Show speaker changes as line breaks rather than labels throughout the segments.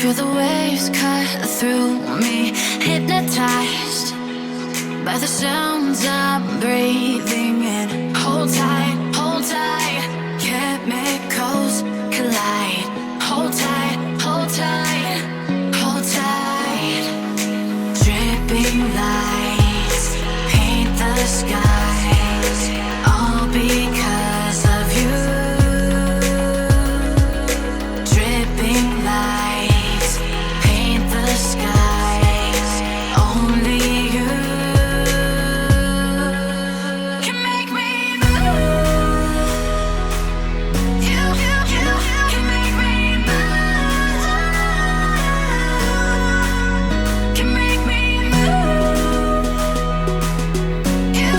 Feel the waves cut through me, hypnotized by the sounds I'm breathing in. Hold tight, hold tight. Chemicals collide. Hold tight, hold tight, hold tight. Dripping lights paint the skies, all because of you. Dripping lights paint the skies, only you can make me move. You can make me move. Can make me move. You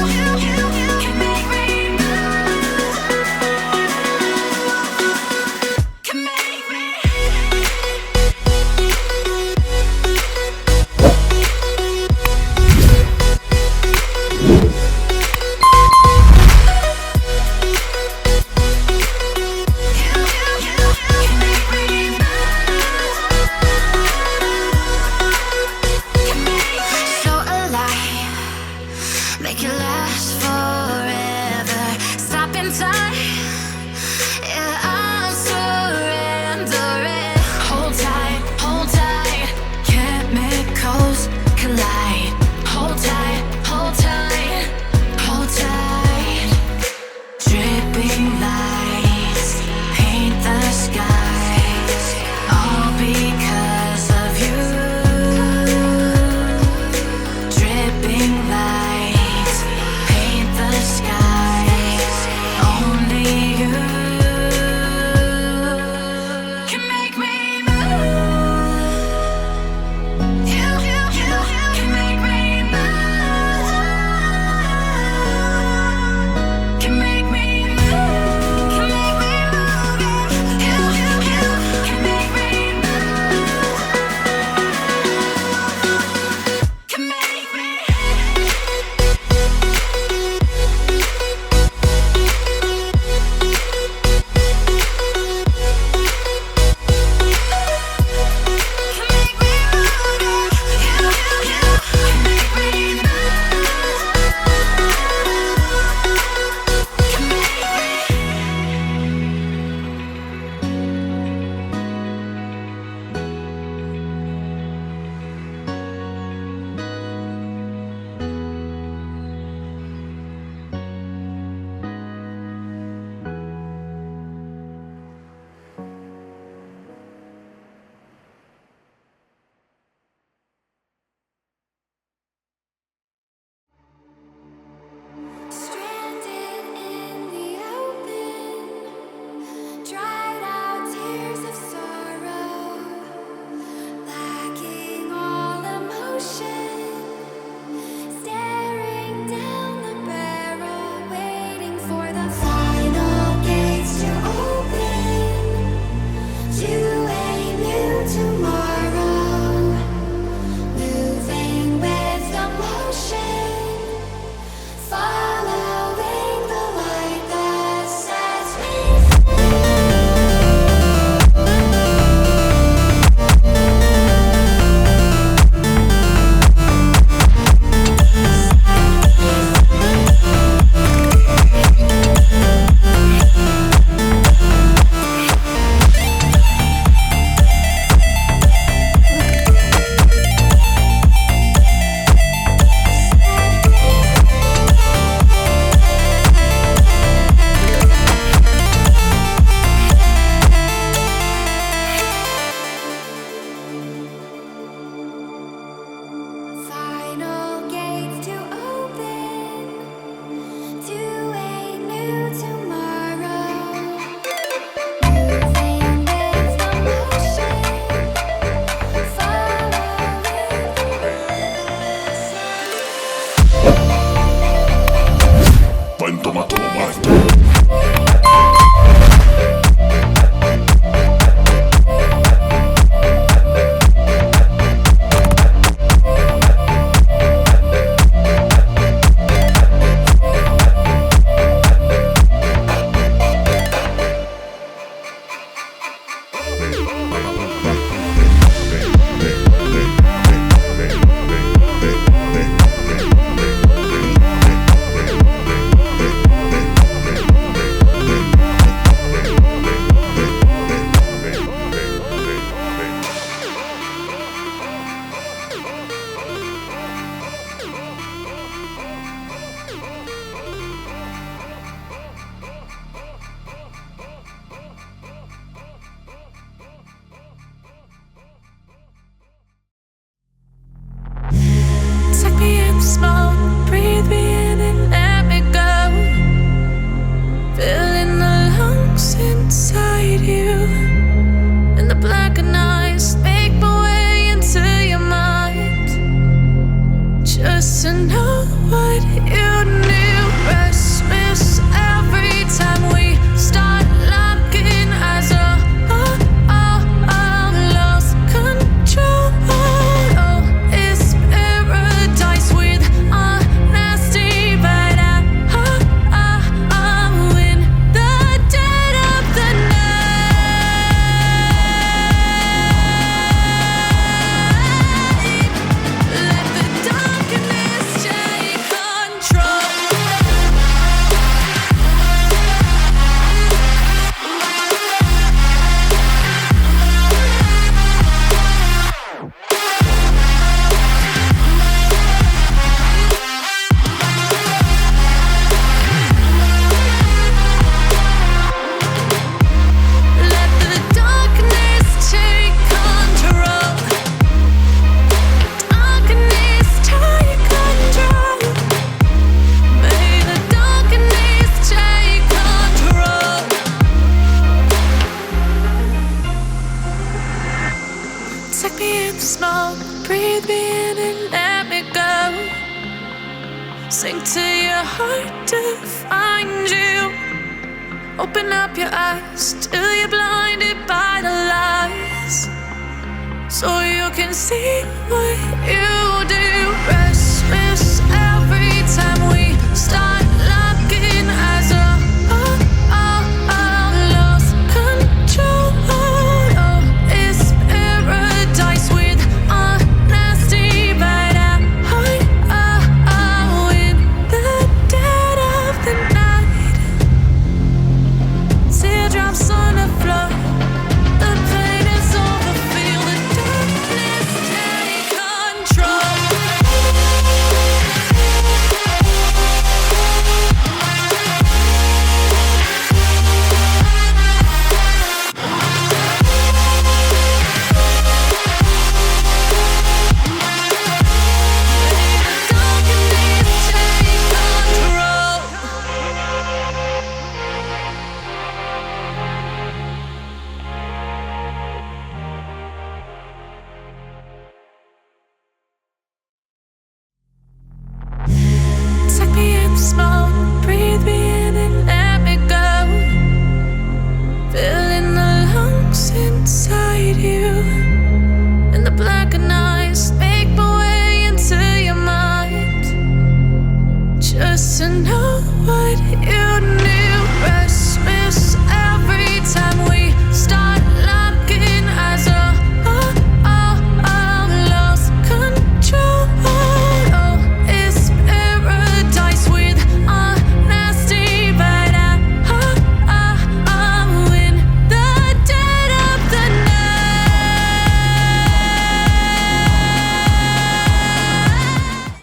to know what you knew. Restless every time we start looking as a lost control. Oh, it's paradise with honesty, but I'm in the dead of the night. Let the darkness take control. Let the darkness take control. Darkness take control. May the darkness take control. Take me in the smoke, breathe me in and let me go. Sink to your heart to find you. Open up your eyes till you're blinded by the lies, so you can see what you do. Restless every time we start looking as a lost control. Oh, it's paradise with honesty, but I'm in the dead of the night. Teardrops on the floor. The pain is over. Feel the darkness take control. May the darkness take control. Take me in the smoke.